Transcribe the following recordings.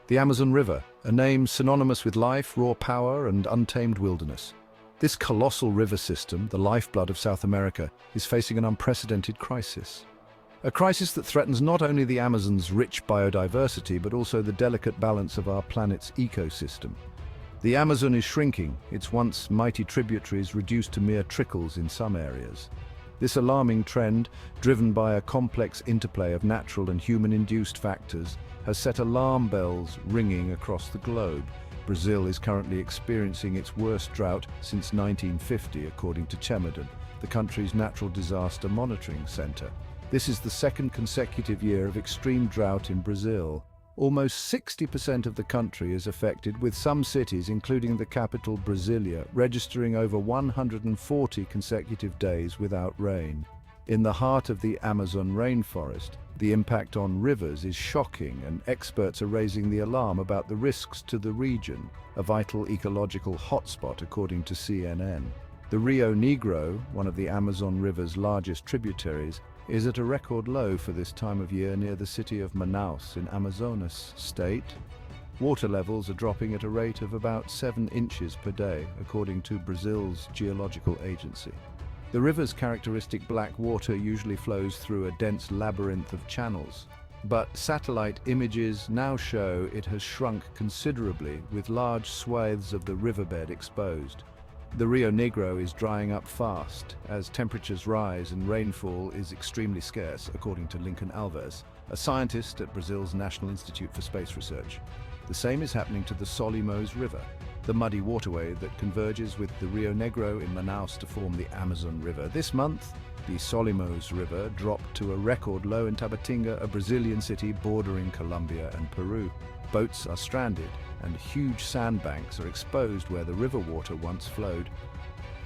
The Amazon River, a name synonymous with life, raw power, and untamed wilderness. This colossal river system, the lifeblood of South America, is facing an unprecedented crisis. A crisis that threatens not only the Amazon's rich biodiversity, but also the delicate balance of our planet's ecosystem. The Amazon is shrinking, its once mighty tributaries reduced to mere trickles in some areas. This alarming trend, driven by a complex interplay of natural and human-induced factors, has set alarm bells ringing across the globe. Brazil is currently experiencing its worst drought since 1950, according to CEMADEN, the country's natural disaster monitoring center. This is the second consecutive year of extreme drought in Brazil. Almost 60% of the country is affected, with some cities, including the capital Brasilia, registering over 140 consecutive days without rain. In the heart of the Amazon rainforest, the impact on rivers is shocking, and experts are raising the alarm about the risks to the region, a vital ecological hotspot according to CNN. The Rio Negro, one of the Amazon River's largest tributaries, is at a record low for this time of year near the city of Manaus in Amazonas state. Water levels are dropping at a rate of about 7 inches per day, according to Brazil's geological agency. The river's characteristic black water usually flows through a dense labyrinth of channels, but satellite images now show it has shrunk considerably, with large swathes of the riverbed exposed. The Rio Negro is drying up fast as temperatures rise and rainfall is extremely scarce, according to Lincoln Alves, a scientist at Brazil's National Institute for Space Research. The same is happening to the Solimões River, the muddy waterway that converges with the Rio Negro in Manaus to form the Amazon River. This month, the Solimões River dropped to a record low in Tabatinga, a Brazilian city bordering Colombia and Peru. Boats are stranded, and huge sandbanks are exposed where the river water once flowed.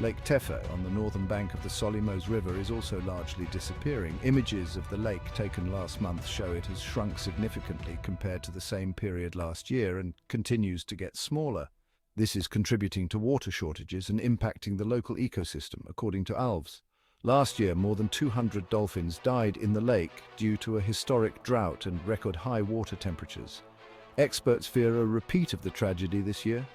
Lake Tefe, on the northern bank of the Solimões River, is also largely disappearing. Images of the lake taken last month show it has shrunk significantly compared to the same period last year and continues to get smaller. This is contributing to water shortages and impacting the local ecosystem, according to Alves. Last year, more than 200 dolphins died in the lake due to a historic drought and record high water temperatures. Experts fear a repeat of the tragedy this year.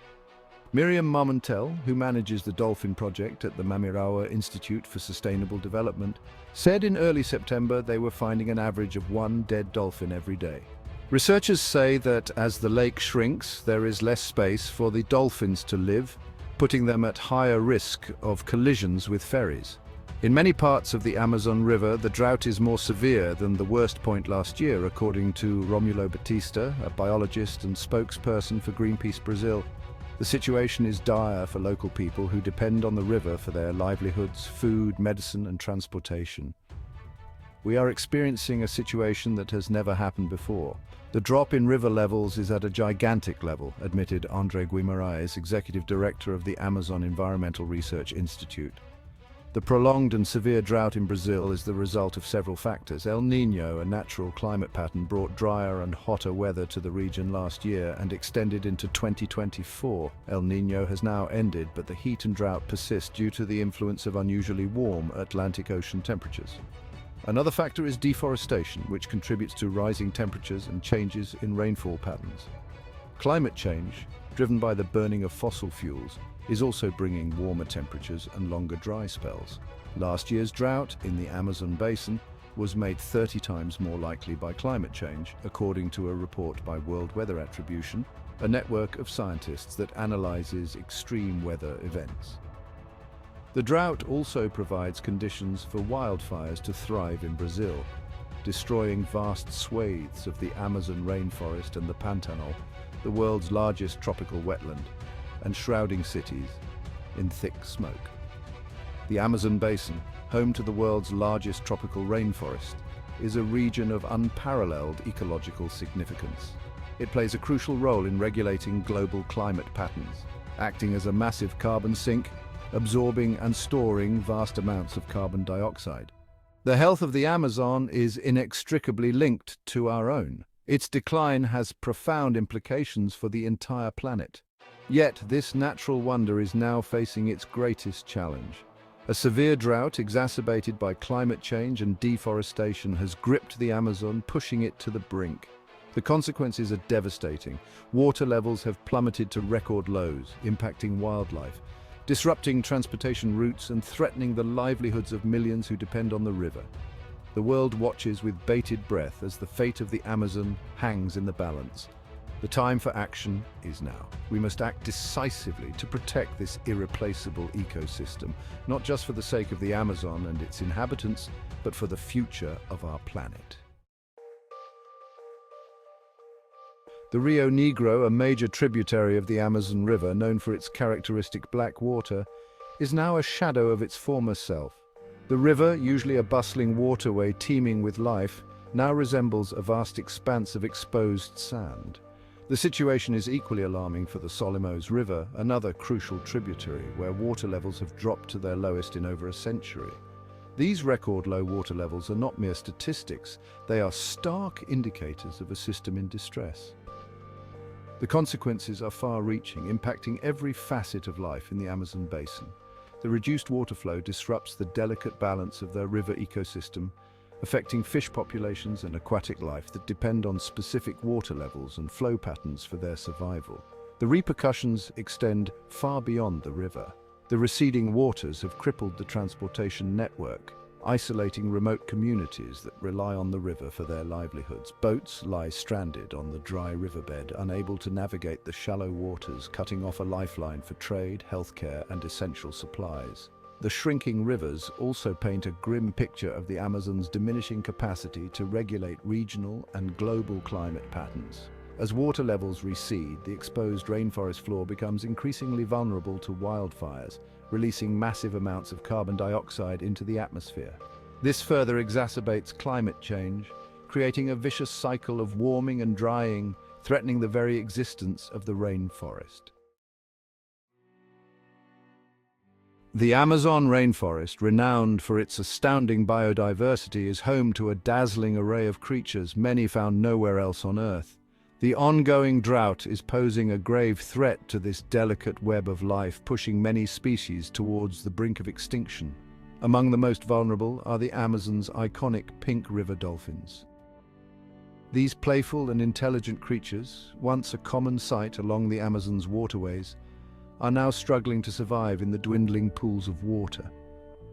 Miriam Marmontel, who manages the dolphin project at the Mamiraua Institute for Sustainable Development, said in early September they were finding an average of 1 dead dolphin every day. Researchers say that as the lake shrinks, there is less space for the dolphins to live, putting them at higher risk of collisions with ferries. In many parts of the Amazon River, the drought is more severe than the worst point last year, according to Romulo Batista, a biologist and spokesperson for Greenpeace Brazil. The situation is dire for local people who depend on the river for their livelihoods, food, medicine, and transportation. We are experiencing a situation that has never happened before. The drop in river levels is at a gigantic level, admitted André Guimarães, executive director of the Amazon Environmental Research Institute. The prolonged and severe drought in Brazil is the result of several factors. El Niño, a natural climate pattern, brought drier and hotter weather to the region last year and extended into 2024. El Niño has now ended, but the heat and drought persist due to the influence of unusually warm Atlantic Ocean temperatures. Another factor is deforestation, which contributes to rising temperatures and changes in rainfall patterns. Climate change, driven by the burning of fossil fuels, is also bringing warmer temperatures and longer dry spells. Last year's drought in the Amazon Basin was made 30 times more likely by climate change, according to a report by World Weather Attribution, a network of scientists that analyzes extreme weather events. The drought also provides conditions for wildfires to thrive in Brazil, destroying vast swathes of the Amazon rainforest and the Pantanal, the world's largest tropical wetland, and shrouding cities in thick smoke. The Amazon Basin, home to the world's largest tropical rainforest, is a region of unparalleled ecological significance. It plays a crucial role in regulating global climate patterns, acting as a massive carbon sink, absorbing and storing vast amounts of carbon dioxide. The health of the Amazon is inextricably linked to our own. Its decline has profound implications for the entire planet. Yet this natural wonder is now facing its greatest challenge. A severe drought exacerbated by climate change and deforestation has gripped the Amazon, pushing it to the brink. The consequences are devastating. Water levels have plummeted to record lows, impacting wildlife, disrupting transportation routes and threatening the livelihoods of millions who depend on the river. The world watches with bated breath as the fate of the Amazon hangs in the balance. The time for action is now. We must act decisively to protect this irreplaceable ecosystem, not just for the sake of the Amazon and its inhabitants, but for the future of our planet. The Rio Negro, a major tributary of the Amazon River, known for its characteristic black water, is now a shadow of its former self. The river, usually a bustling waterway teeming with life, now resembles a vast expanse of exposed sand. The situation is equally alarming for the Solimoes River, another crucial tributary, where water levels have dropped to their lowest in over a century. These record low water levels are not mere statistics, they are stark indicators of a system in distress. The consequences are far-reaching, impacting every facet of life in the Amazon basin. The reduced water flow disrupts the delicate balance of their river ecosystem, affecting fish populations and aquatic life that depend on specific water levels and flow patterns for their survival. The repercussions extend far beyond the river. The receding waters have crippled the transportation network, isolating remote communities that rely on the river for their livelihoods. Boats lie stranded on the dry riverbed, unable to navigate the shallow waters, cutting off a lifeline for trade, healthcare, and essential supplies. The shrinking rivers also paint a grim picture of the Amazon's diminishing capacity to regulate regional and global climate patterns. As water levels recede, the exposed rainforest floor becomes increasingly vulnerable to wildfires, releasing massive amounts of carbon dioxide into the atmosphere. This further exacerbates climate change, creating a vicious cycle of warming and drying, threatening the very existence of the rainforest. The Amazon rainforest, renowned for its astounding biodiversity, is home to a dazzling array of creatures, many found nowhere else on Earth. The ongoing drought is posing a grave threat to this delicate web of life, pushing many species towards the brink of extinction. Among the most vulnerable are the Amazon's iconic pink river dolphins. These playful and intelligent creatures, once a common sight along the Amazon's waterways, are now struggling to survive in the dwindling pools of water.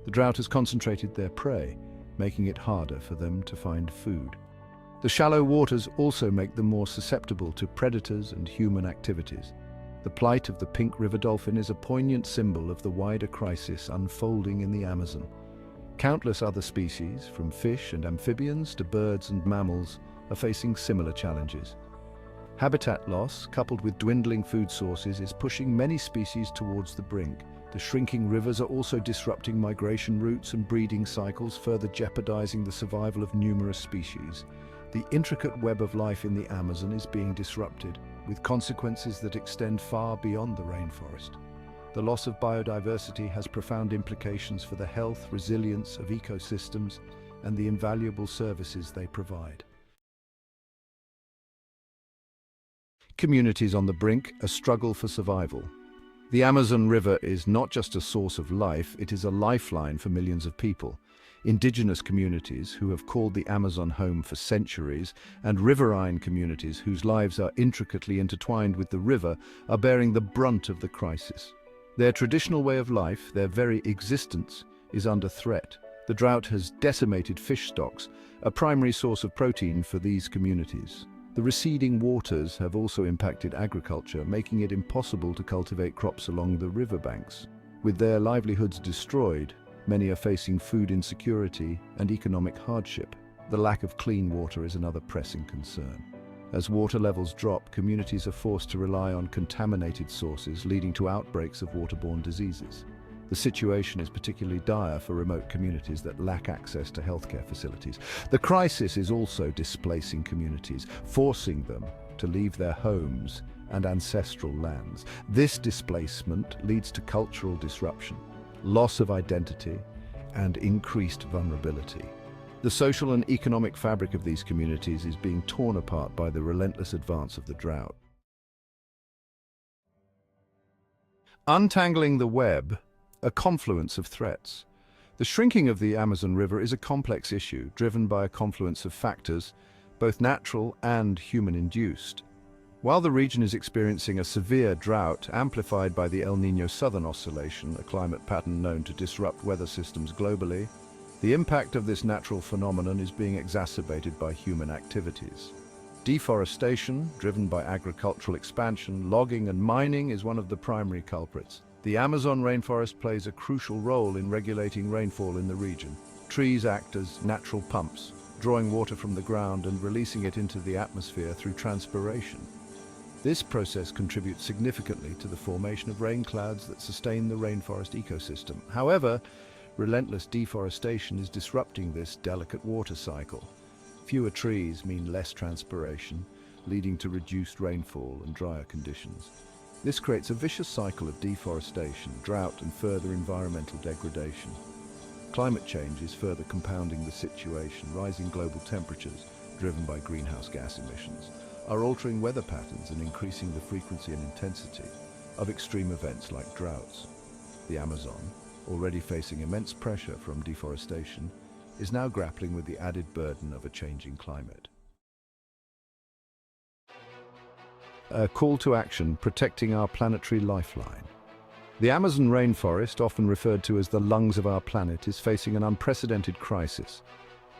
The drought has concentrated their prey, making it harder for them to find food. The shallow waters also make them more susceptible to predators and human activities. The plight of the pink river dolphin is a poignant symbol of the wider crisis unfolding in the Amazon. Countless other species, from fish and amphibians to birds and mammals, are facing similar challenges. Habitat loss, coupled with dwindling food sources, is pushing many species towards the brink. The shrinking rivers are also disrupting migration routes and breeding cycles, further jeopardizing the survival of numerous species. The intricate web of life in the Amazon is being disrupted, with consequences that extend far beyond the rainforest. The loss of biodiversity has profound implications for the health, resilience of ecosystems, and the invaluable services they provide. Communities on the brink, a struggle for survival. The Amazon River is not just a source of life, it is a lifeline for millions of people. Indigenous communities who have called the Amazon home for centuries, and riverine communities whose lives are intricately intertwined with the river, are bearing the brunt of the crisis. Their traditional way of life, their very existence, is under threat. The drought has decimated fish stocks, a primary source of protein for these communities. The receding waters have also impacted agriculture, making it impossible to cultivate crops along the riverbanks. With their livelihoods destroyed, many are facing food insecurity and economic hardship. The lack of clean water is another pressing concern. As water levels drop, communities are forced to rely on contaminated sources, leading to outbreaks of waterborne diseases. The situation is particularly dire for remote communities that lack access to healthcare facilities. The crisis is also displacing communities, forcing them to leave their homes and ancestral lands. This displacement leads to cultural disruption, loss of identity, and increased vulnerability. The social and economic fabric of these communities is being torn apart by the relentless advance of the drought. Untangling the web, a confluence of threats. The shrinking of the Amazon River is a complex issue, driven by a confluence of factors, both natural and human-induced. While the region is experiencing a severe drought amplified by the El Niño Southern Oscillation, a climate pattern known to disrupt weather systems globally, the impact of this natural phenomenon is being exacerbated by human activities. Deforestation, driven by agricultural expansion, logging and mining, is one of the primary culprits. The Amazon rainforest plays a crucial role in regulating rainfall in the region. Trees act as natural pumps, drawing water from the ground and releasing it into the atmosphere through transpiration. This process contributes significantly to the formation of rain clouds that sustain the rainforest ecosystem. However, relentless deforestation is disrupting this delicate water cycle. Fewer trees mean less transpiration, leading to reduced rainfall and drier conditions. This creates a vicious cycle of deforestation, drought, and further environmental degradation. Climate change is further compounding the situation. Rising global temperatures, driven by greenhouse gas emissions, are altering weather patterns and increasing the frequency and intensity of extreme events like droughts. The Amazon, already facing immense pressure from deforestation, is now grappling with the added burden of a changing climate. A call to action: protecting our planetary lifeline. The Amazon rainforest, often referred to as the lungs of our planet, is facing an unprecedented crisis.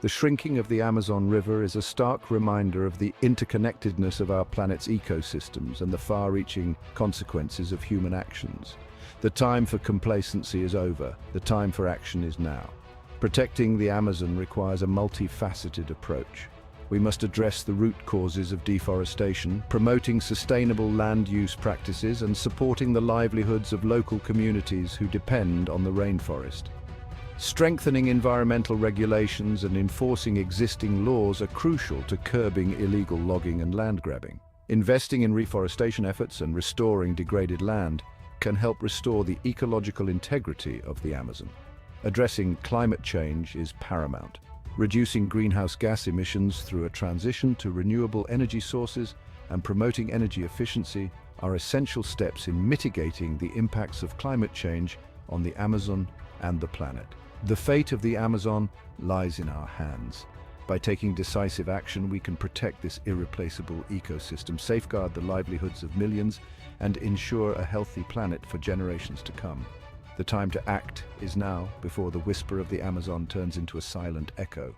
The shrinking of the Amazon River is a stark reminder of the interconnectedness of our planet's ecosystems and the far-reaching consequences of human actions. The time for complacency is over. The time for action is now. Protecting the Amazon requires a multifaceted approach. We must address the root causes of deforestation, promoting sustainable land use practices and supporting the livelihoods of local communities who depend on the rainforest. Strengthening environmental regulations and enforcing existing laws are crucial to curbing illegal logging and land grabbing. Investing in reforestation efforts and restoring degraded land can help restore the ecological integrity of the Amazon. Addressing climate change is paramount. Reducing greenhouse gas emissions through a transition to renewable energy sources and promoting energy efficiency are essential steps in mitigating the impacts of climate change on the Amazon and the planet. The fate of the Amazon lies in our hands. By taking decisive action, we can protect this irreplaceable ecosystem, safeguard the livelihoods of millions, and ensure a healthy planet for generations to come. The time to act is now, before the whisper of the Amazon turns into a silent echo.